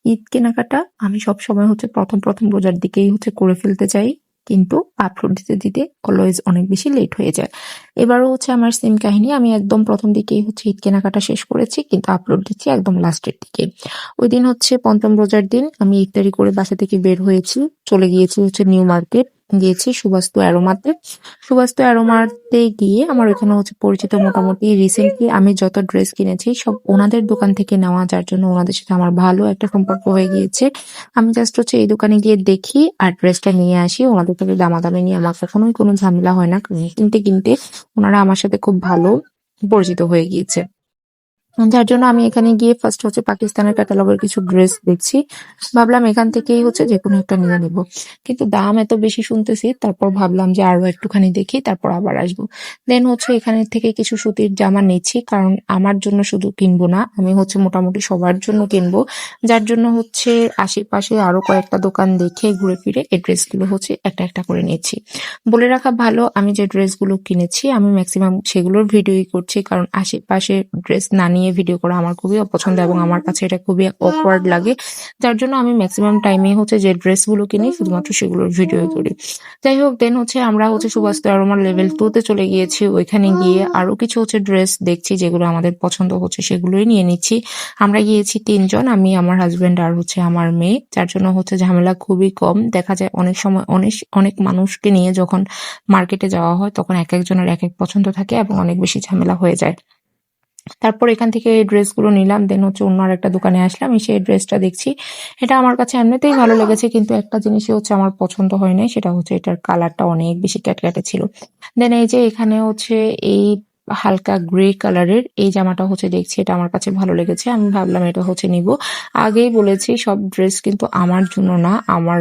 ঈদ কেনাকাটা আমি সবসময় হচ্ছে প্রথম রোজার দিকেই হচ্ছে করে ফেলতে চাই, কিন্তু আপলোড দিতে দিতে অলওয়েজ অনেক বেশি লেট হয়ে যায়। এবারও হচ্ছে আমার সেম কাহিনী, আমি একদম প্রথম দিকেই হচ্ছে ঈদ কেনাকাটা শেষ করেছি, কিন্তু আপলোড দিচ্ছি একদম লাস্টের দিকে। ওই দিন হচ্ছে পঞ্চম রোজার দিন, আমি ইফতারি করে বাসা থেকে বের হয়েছি, চলে গিয়েছি হচ্ছে নিউ মার্কেট, গিয়েছি সুবাস্তু অ্যারোমাতে। সুবাস্তু অ্যারোমাতে গিয়ে আমার ওখানে হচ্ছে পরিচিত, মোটামুটি রিসেন্টলি আমি যত ড্রেস কিনেছি সব ওনাদের দোকান থেকে নেওয়া, যার জন্য ওনাদের সাথে আমার ভালো একটা সম্পর্ক হয়ে গিয়েছে। আমি জাস্ট হচ্ছে এই দোকানে গিয়ে দেখি আর ড্রেসটা নিয়ে আসি, ওনাদের থেকে দামাদামি নিয়ে আমার কখনোই কোনো ঝামেলা হয় না, কারণ কিনতে কিনতে ওনারা আমার সাথে খুব ভালো পরিচিত হয়ে গিয়েছে। যার জন্য আমি এখানে গিয়ে ফার্স্ট হচ্ছে পাকিস্তানের ক্যাটালগের কিছু ড্রেস দেখছি, ভাবলাম এখান থেকেই হচ্ছে যে কোনো একটা নিয়ে নিব, কিন্তু দাম এত বেশি শুনতেছি, তারপর ভাবলাম যে আরো একটুখানি দেখি তারপর আবার আসবো। দেন হচ্ছে এখানে থেকে কিছু সুতির জামা নিচ্ছি, কারণ আমার জন্য শুধু কিনবো না, আমি হচ্ছে মোটামুটি সবার জন্য কিনবো। যার জন্য হচ্ছে আশেপাশে আরো কয়েকটা দোকান দেখে ঘুরে ফিরে এই ড্রেসগুলো হচ্ছে একটা একটা করে নিচ্ছি। বলে রাখা ভালো, আমি যে ড্রেসগুলো কিনেছি আমি ম্যাক্সিমাম সেগুলোর ভিডিওই করছি, কারণ আশেপাশে ড্রেস না নিয়ে ভিডিও করা আমার খুবই অপছন্দ এবং আমার কাছে এটা খুবই অকওয়ার্ড লাগে। যার জন্য আমি ম্যাক্সিমাম টাইমে হচ্ছে যে ড্রেসগুলো কিনি শুধুমাত্র সেগুলোর ভিডিও করি। যাই হোক, দেন হচ্ছে আমরা হচ্ছে সুবাস্তু অ্যারোমা লেভেল 2 তে চলে গিয়েছি, ওইখানে গিয়ে আরো কিছু হচ্ছে ড্রেস দেখছি যেগুলো আমাদের পছন্দ হচ্ছে সেগুলোই নিয়ে নিচ্ছি। আমরা গিয়েছি 3 জন, আমি, আমার হাজবেন্ড আর হচ্ছে আমার মেয়ে, যার জন্য হচ্ছে ঝামেলা খুবই কম। দেখা যায় অনেক সময় অনেক অনেক মানুষকে নিয়ে যখন মার্কেটে যাওয়া হয় তখন এক একজনের এক এক পছন্দ থাকে এবং অনেক বেশি ঝামেলা হয়ে যায়। তারপর এখান থেকে এই ড্রেসগুলো নিলাম, দেন হচ্ছে অন্য আরেকটা দোকানে আসলাম, এসে এই ড্রেসটা দেখছি। এটা আমার কাছে এমনিতেই ভালো লেগেছে, কিন্তু একটা জিনিসই হচ্ছে আমার পছন্দ হয় নাই, সেটা হচ্ছে এটার কালারটা অনেক বেশি ক্যাটক্যাটে ছিল। দেন এই যে এখানে হচ্ছে এই হালকা গ্রে কালারের এই জামাটা হচ্ছে দেখছি, এটা আমার কাছে ভালো লেগেছে, আমি ভাবলাম এটা হচ্ছে নিব। আগেই বলেছি সব ড্রেস কিন্তু আমার জন্য না, আমার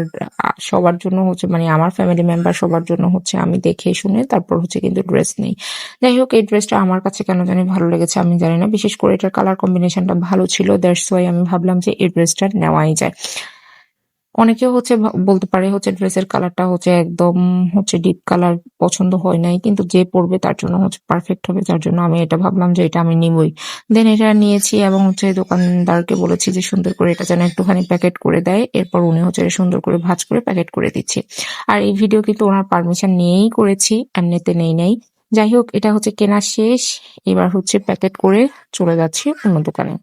সবার জন্য হচ্ছে, মানে আমার ফ্যামিলি মেম্বার সবার জন্য হচ্ছে আমি দেখে শুনে তারপর হচ্ছে কিন্তু ড্রেস নেই। যাই হোক, এই ড্রেসটা আমার কাছে কেন জানি ভালো লেগেছে, আমি জানি না, বিশেষ করে এটার কালার কম্বিনেশনটা ভালো ছিল, দ্যাটস ওয়াই আমি ভাবলাম যে এই ড্রেসটা নেওয়াই যায়। অনেকে হচ্ছে বলতে পারে হচ্ছে ড্রেসের কালারটা হচ্ছে একদম হচ্ছে ডিপ কালার, পছন্দ হয় নাই, কিন্তু যে পরবে তার জন্য হচ্ছে পারফেক্ট হবে, যার জন্য আমি এটা ভাবলাম যে এটা আমি নিবই। দেন এটা নিয়েছি এবং হচ্ছে দোকানদারকে বলেছি যে সুন্দর করে এটা যেন একটুখানি প্যাকেট করে দেয়, এরপর উনি হচ্ছে সুন্দর করে ভাঁজ করে প্যাকেট করে দিচ্ছে। আর এই ভিডিও কিন্তু ওনার পারমিশন নিয়েই করেছি, এমনিতে নেই নাই। যাই হোক, এটা হচ্ছে কেনা শেষ, এবার হচ্ছে প্যাকেট করে চলে যাচ্ছি অন্য দোকানে।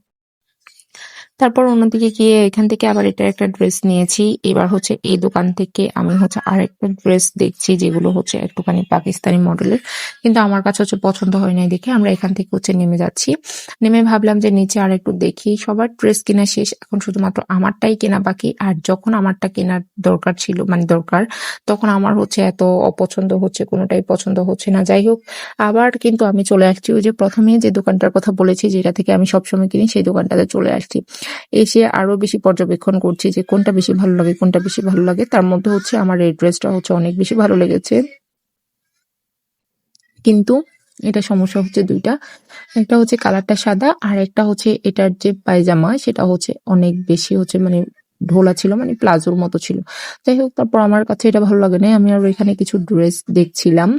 তারপর অন্যদিকে গিয়ে এখান থেকে আবার এটা একটা ড্রেস নিয়েছি, এবার হচ্ছে এই দোকান থেকে আমি হচ্ছে আরেকটা ড্রেস দেখছি যেগুলো হচ্ছে একটুখানি পাকিস্তানি মডেলের, কিন্তু আমার কাছে হচ্ছে পছন্দ হয় নাই দেখে আমরা এখান থেকে হচ্ছে নেমে যাচ্ছি। নেমে ভাবলাম যে নিচে আর একটু দেখি, সবার ড্রেস কেনা শেষ, এখন শুধুমাত্র আমারটাই কেনা বাকি। আর যখন আমারটা কেনার দরকার ছিল, মানে দরকার, তখন আমার হচ্ছে এত অপছন্দ হচ্ছে, কোনোটাই পছন্দ হচ্ছে না। যাই হোক, আবার কিন্তু আমি চলে আসছি ওই যে প্রথমে যে দোকানটার কথা বলেছি যেটা থেকে আমি সবসময় কিনি, সেই দোকানটাতে চলে আসছি। এসে আরো বেশি পর্যবেক্ষণ করছি যে কোনটা বেশি ভালো লাগে, কোনটা বেশি ভালো লাগে। তার মধ্যে হচ্ছে আমার এই ড্রেসটা হচ্ছে অনেক বেশি ভালো লেগেছে, কিন্তু এটা সমস্যা হচ্ছে দুইটা, একটা হচ্ছে কালারটা সাদা, আর একটা হচ্ছে এটার যে পায়জামা সেটা হচ্ছে অনেক বেশি হচ্ছে মানে ঢোলা ছিল, মানে প্লাজোর মতো ছিল। যাই হোক, তারপর আমার কাছে এটা ভালো লাগে না, আমি আর এখানে কিছু ড্রেস দেখছিলাম,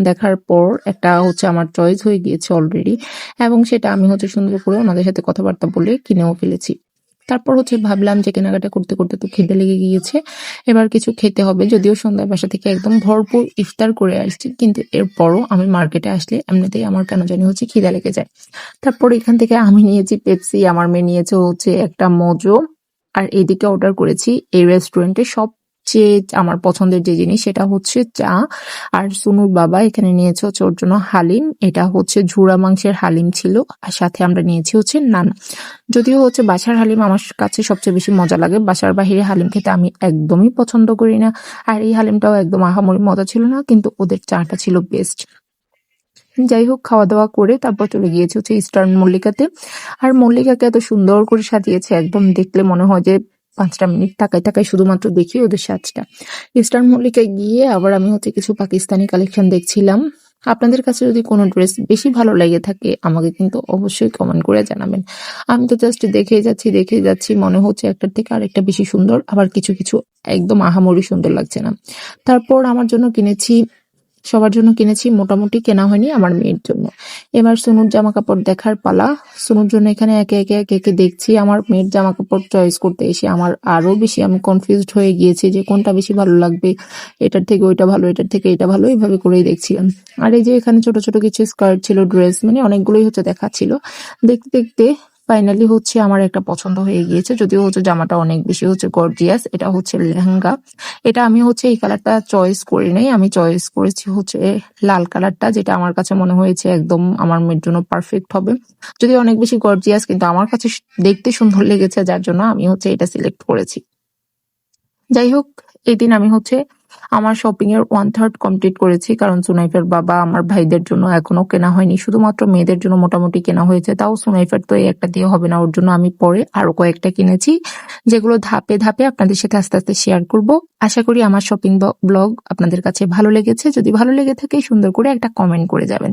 দেখার পর একটা হচ্ছে আমার চয়েস হয়ে গিয়েছে অলরেডি, এবং সেটা আমি হচ্ছে সুন্দর করে ওনাদের সাথে কথাবার্তা বলে কিনেও ফেলেছি। তারপর হচ্ছে ভাবলাম যে কেনাকাটা করতে করতে তো খিদে লেগে গিয়েছে, এবার কিছু খেতে হবে। যদিও সন্ধ্যায় বাসা থেকে একদম ভরপুর ইফতার করে আসছি, কিন্তু এরপরও আমি মার্কেটে আসলে এমনিতেই আমার কেন জানি হচ্ছে খিদা লেগে যায়। তারপর এখান থেকে আমি নিয়েছি পেপসি, আমার মেয়ে নিয়েছে হচ্ছে একটা মোজো, আর এইদিকে অর্ডার করেছি এই রেস্টুরেন্টে সবচেয়ে আমার পছন্দের যে জিনিস সেটা হচ্ছে চা। আর সুনুর বাবা এখানে নিয়েছে হচ্ছে ওর জন্য হালিম, এটা হচ্ছে ঝুরা মাংসের হালিম ছিল, আর সাথে আমরা নিয়েছি হচ্ছে নান। যদিও হচ্ছে বাসার হালিম আমার কাছে সবচেয়ে বেশি মজা লাগে, বাসার বাহিরে হালিম খেতে আমি একদমই পছন্দ করি না, আর এই হালিমটাও একদম আহামরি মজা ছিল না, কিন্তু ওদের চাটা ছিল বেস্ট। যাই হোক, খাওয়া দাওয়া করে তারপর চলে গিয়েছে হচ্ছে ইস্টার্ন মল্লিকাতে। আর মল্লিকাকে এত সুন্দর করে সাজিয়েছে, একদম দেখলে মনে হয় যে 5টা মিনিট তাকায় তাকায় শুধুমাত্র দেখি ওদের সাজটা। ইস্টার্ন মল্লিকায় গিয়ে আবার আমি হচ্ছে কিছু পাকিস্তানি কালেকশন দেখছিলাম। আপনাদের কাছে যদি কোনো ড্রেস বেশি ভালো লেগে থাকে আমাকে কিন্তু অবশ্যই কমেন্ট করে জানাবেন। আমি তো জাস্ট দেখেই যাচ্ছি, মনে হচ্ছে একটার থেকে আরেকটা বেশি সুন্দর, আবার কিছু কিছু একদম আহামরি সুন্দর লাগছে না। তারপর আমার জন্য কিনেছি সবার জন্য কিনেছি, মোটামুটি কেনা হয়নি আমার মেয়ের জন্য। এবার সুনুর জামা কাপড় দেখার পালা। সুনুর জন্য এখানে একে একে দেখছি। আমার মেয়ের জামা কাপড় চয়েস করতে এসে আমার আরো বেশি আমি কনফিউজড হয়ে গিয়েছি যে কোনটা বেশি ভালো লাগবে, এটার থেকে ওইটা ভালো, এটার থেকে এটা ভালো, এইভাবে করেই দেখছিলাম। আর এই যে এখানে ছোট ছোট কিছু স্কার্ট ছিল, ড্রেস, মানে অনেকগুলোই হচ্ছে দেখাচ্ছিল। দেখতে দেখতে ফাইনালি হচ্ছে আমার একটা পছন্দ হয়ে গিয়েছে, যদিও হচ্ছে জামাটা অনেক বেশি হচ্ছে গর্জিয়াস। এটা হচ্ছে লেহেঙ্গা। এটা আমি হচ্ছে এই কালারটা চয়েস করি নাই, আমি চয়েস করেছি হচ্ছে লাল কালারটা, যেটা আমার কাছে মনে হয়েছে একদম আমার মেয়ের জন্য পারফেক্ট হবে। যদিও অনেক বেশি গর্জিয়াস, কিন্তু আমার কাছে দেখতে সুন্দর লেগেছে, যার জন্য আমি হচ্ছে এটা সিলেক্ট করেছি। যাই হোক, এই দিন আমি হচ্ছে আমার শপিং এর 1/3 কমপ্লিট করেছি, কারণ সুনাইফের বাবা আমার ভাইদের জন্য এখনো কেনা হয়নি, শুধুমাত্র মেয়েদের জন্য মোটামুটি কেনা হয়েছে। তাও সুনাইফের তো এই একটা দিয়ে হবে না, ওর জন্য আমি পরে আরো কয়েকটা কিনেছি, যেগুলো ধাপে ধাপে আপনাদের সাথে আস্তে আস্তে শেয়ার করব। আশা করি আমার শপিং ব্লগ আপনাদের কাছে ভালো লেগেছে। যদি ভালো লেগে থাকে সুন্দর করে একটা কমেন্ট করে যাবেন।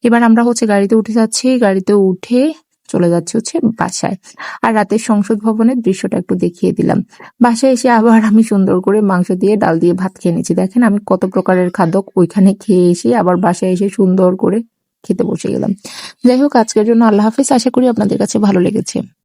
এবার আমরা হচ্ছে গাড়িতে উঠে যাচ্ছি, গাড়িতে উঠে চলে যাচ্ছি হচ্ছে বাসায়। আর রাতের সংসদ ভবনের দৃশ্যটা একটু দেখিয়ে দিলাম। বাসায় এসে আবার আমি সুন্দর করে মাংস দিয়ে ডাল দিয়ে ভাত খেয়ে নিয়েছি। দেখেন আমি কত প্রকারের খাদ্য ওইখানে খেয়ে এসে আবার বাসায় এসে সুন্দর করে খেতে বসে গেলাম। যাই হোক, আজকের জন্য আল্লাহ হাফেজ। আশা করি আপনাদের কাছে ভালো লেগেছে।